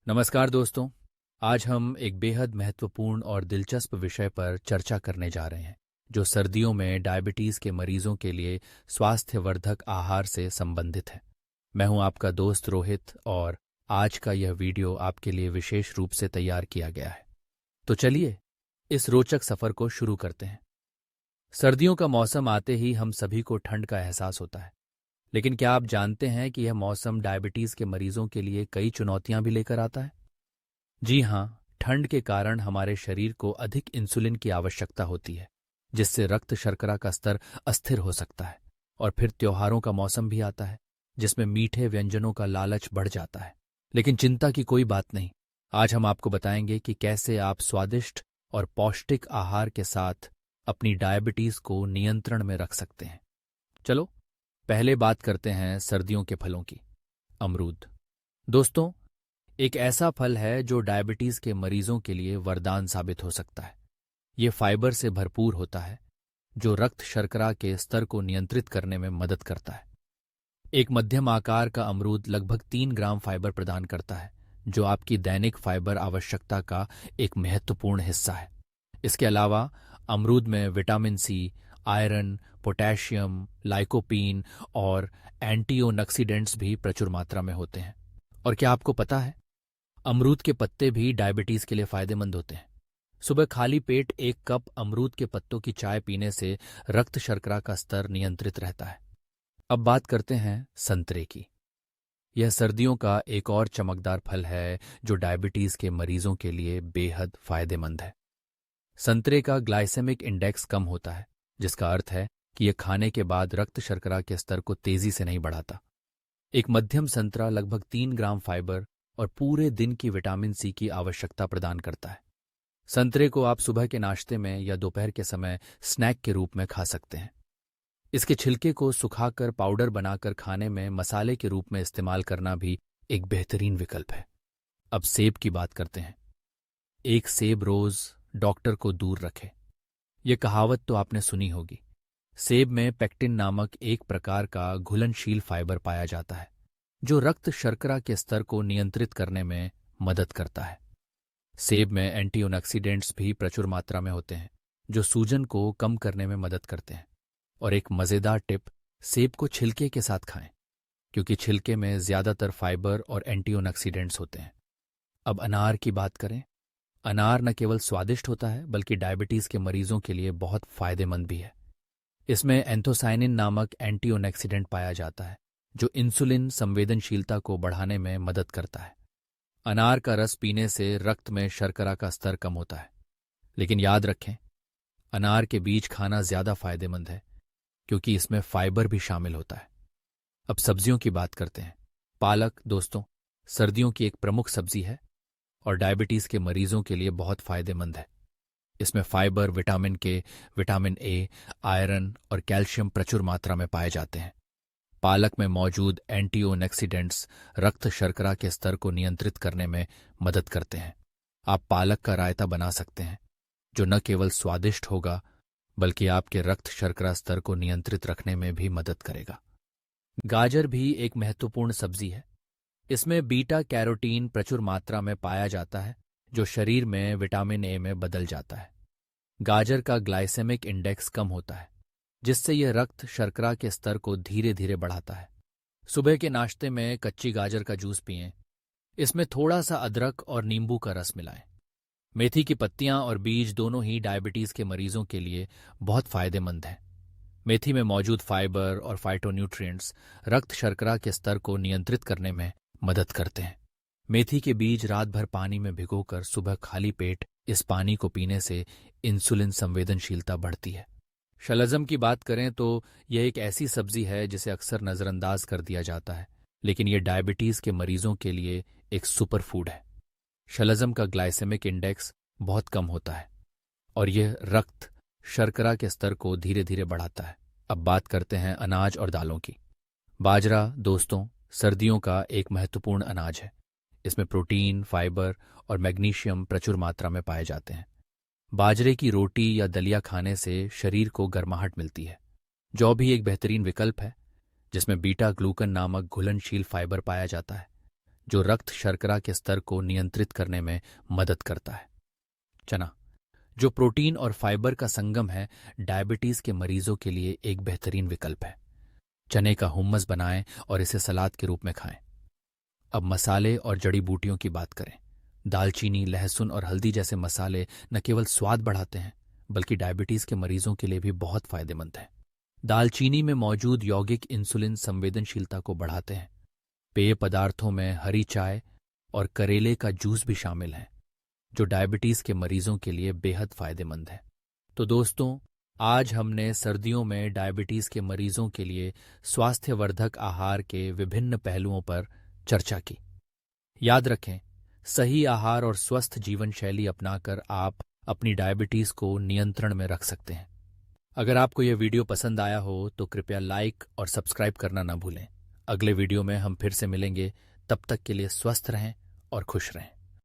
नमस्कार दोस्तों। आज हम एक बेहद महत्वपूर्ण और दिलचस्प विषय पर चर्चा करने जा रहे हैं जो सर्दियों में डायबिटीज के मरीजों के लिए स्वास्थ्यवर्धक आहार से संबंधित है। मैं हूं आपका दोस्त रोहित और आज का यह वीडियो आपके लिए विशेष रूप से तैयार किया गया है। तो चलिए इस रोचक सफर को शुरू करते हैं। सर्दियों का मौसम आते ही हम सभी को ठंड का एहसास होता है, लेकिन क्या आप जानते हैं कि यह मौसम डायबिटीज के मरीजों के लिए कई चुनौतियां भी लेकर आता है? जी हाँ, ठंड के कारण हमारे शरीर को अधिक इंसुलिन की आवश्यकता होती है, जिससे रक्त शर्करा का स्तर अस्थिर हो सकता है। और फिर त्योहारों का मौसम भी आता है, जिसमें मीठे व्यंजनों का लालच बढ़ जाता है। लेकिन चिंता की कोई बात नहीं। आज हम आपको बताएंगे कि कैसे आप स्वादिष्ट और पौष्टिक आहार के साथ अपनी डायबिटीज को नियंत्रण में रख सकते हैं। चलो पहले बात करते हैं सर्दियों के फलों की। अमरूद दोस्तों, एक ऐसा फल है जो डायबिटीज के मरीजों के लिए वरदान साबित हो सकता है। ये फाइबर से भरपूर होता है, जो रक्त शर्करा के स्तर को नियंत्रित करने में मदद करता है। एक मध्यम आकार का अमरूद लगभग 3 ग्राम फाइबर प्रदान करता है, जो आपकी दैनिक फाइबर आवश्यकता का एक महत्वपूर्ण हिस्सा है। इसके अलावा अमरूद में vitamin C, iron, potassium, lycopene और एंटीओक्सीडेंट्स भी प्रचुर मात्रा में होते हैं। और क्या आपको पता है, अमरूद के पत्ते भी डायबिटीज के लिए फायदेमंद होते हैं। सुबह खाली पेट 1 कप अमरूद के पत्तों की चाय पीने से रक्त शर्करा का स्तर नियंत्रित रहता है। अब बात करते हैं संतरे की। यह सर्दियों का एक और चमकदार फल है जो डायबिटीज के मरीजों के लिए बेहद फायदेमंद है। संतरे का ग्लाइसेमिक इंडेक्स कम होता है, जिसका अर्थ है कि यह खाने के बाद रक्त शर्करा के स्तर को तेजी से नहीं बढ़ाता। एक मध्यम संतरा लगभग 3 ग्राम फाइबर और पूरे दिन की विटामिन सी की आवश्यकता प्रदान करता है। संतरे को आप सुबह के नाश्ते में या दोपहर के समय स्नैक के रूप में खा सकते हैं। इसके छिलके को सुखाकर पाउडर बनाकर खाने में मसाले के रूप में इस्तेमाल करना भी एक बेहतरीन विकल्प है। अब सेब की बात करते हैं। एक सेब रोज डॉक्टर को दूर रखे। यह कहावत तो आपने सुनी होगी। सेब में पेक्टिन नामक एक प्रकार का घुलनशील फाइबर पाया जाता है, जो रक्त शर्करा के स्तर को नियंत्रित करने में मदद करता है। सेब में एंटीऑक्सीडेंट्स भी प्रचुर मात्रा में होते हैं, जो सूजन को कम करने में मदद करते हैं। और एक मज़ेदार टिप, सेब को छिलके के साथ खाएं, क्योंकि छिलके में ज़्यादातर फाइबर और एंटीऑक्सीडेंट्स होते हैं। अब अनार की बात करें। अनार न केवल स्वादिष्ट होता है, बल्कि डायबिटीज के मरीजों के लिए बहुत फायदेमंद भी है। इसमें एंथोसाइनिन नामक एंटीऑक्सीडेंट पाया जाता है, जो इंसुलिन संवेदनशीलता को बढ़ाने में मदद करता है। अनार का रस पीने से रक्त में शर्करा का स्तर कम होता है। लेकिन याद रखें, अनार के बीज खाना ज्यादा फायदेमंद है, क्योंकि इसमें फाइबर भी शामिल होता है। अब सब्जियों की बात करते हैं। पालक दोस्तों, सर्दियों की एक प्रमुख सब्जी है और डायबिटीज के मरीजों के लिए बहुत फायदेमंद है। इसमें फाइबर, विटामिन के, विटामिन ए, आयरन और कैल्शियम प्रचुर मात्रा में पाए जाते हैं। पालक में मौजूद एंटीऑक्सीडेंट्स रक्त शर्करा के स्तर को नियंत्रित करने में मदद करते हैं। आप पालक का रायता बना सकते हैं, जो न केवल स्वादिष्ट होगा, बल्कि आपके रक्त शर्करा स्तर को नियंत्रित रखने में भी मदद करेगा। गाजर भी एक महत्वपूर्ण सब्जी है। इसमें बीटा कैरोटीन प्रचुर मात्रा में पाया जाता है, जो शरीर में विटामिन ए में बदल जाता है। गाजर का ग्लाइसेमिक इंडेक्स कम होता है, जिससे यह रक्त शर्करा के स्तर को धीरे धीरे बढ़ाता है। सुबह के नाश्ते में कच्ची गाजर का जूस पिएं। इसमें थोड़ा सा अदरक और नींबू का रस मिलाएं। मेथी की पत्तियां और बीज दोनों ही डायबिटीज के मरीजों के लिए बहुत फायदेमंद हैं। मेथी में मौजूद फाइबर और फाइटोन्यूट्रिएंट्स रक्त शर्करा के स्तर को नियंत्रित करने में मदद करते हैं। मेथी के बीज रात भर पानी में भिगोकर सुबह खाली पेट इस पानी को पीने से इंसुलिन संवेदनशीलता बढ़ती है। शलजम की बात करें तो यह एक ऐसी सब्जी है जिसे अक्सर नज़रअंदाज कर दिया जाता है, लेकिन यह डायबिटीज के मरीजों के लिए एक सुपर फूड है। शलजम का ग्लाइसेमिक इंडेक्स बहुत कम होता है और यह रक्त शर्करा के स्तर को धीरे धीरे बढ़ाता है। अब बात करते हैं अनाज और दालों की। बाजरा दोस्तों, सर्दियों का एक महत्वपूर्ण अनाज है। इसमें प्रोटीन, फाइबर और मैग्नीशियम प्रचुर मात्रा में पाए जाते हैं। बाजरे की रोटी या दलिया खाने से शरीर को गर्माहट मिलती है। जौ भी एक बेहतरीन विकल्प है, जिसमें बीटा ग्लूकन नामक घुलनशील फाइबर पाया जाता है, जो रक्त शर्करा के स्तर को नियंत्रित करने में मदद करता है। चना, जो प्रोटीन और फाइबर का संगम है, डायबिटीज के मरीजों के लिए एक बेहतरीन विकल्प है। चने का हुम्मस बनाएं और इसे सलाद के रूप में खाएं। अब मसाले और जड़ी बूटियों की बात करें। दालचीनी, लहसुन और हल्दी जैसे मसाले न केवल स्वाद बढ़ाते हैं बल्कि डायबिटीज के मरीजों के लिए भी बहुत फायदेमंद हैं। दालचीनी में मौजूद यौगिक इंसुलिन संवेदनशीलता को बढ़ाते हैं। पेय पदार्थों में हरी चाय और करेले का जूस भी शामिल है, जो डायबिटीज के मरीजों के लिए बेहद फायदेमंद है। तो दोस्तों, आज हमने सर्दियों में डायबिटीज के मरीजों के लिए स्वास्थ्यवर्धक आहार के विभिन्न पहलुओं पर चर्चा की। याद रखें, सही आहार और स्वस्थ जीवन शैली अपनाकर आप अपनी डायबिटीज को नियंत्रण में रख सकते हैं। अगर आपको यह वीडियो पसंद आया हो तो कृपया लाइक और सब्सक्राइब करना ना भूलें। अगले वीडियो में हम फिर से मिलेंगे। तब तक के लिए स्वस्थ रहें और खुश रहें।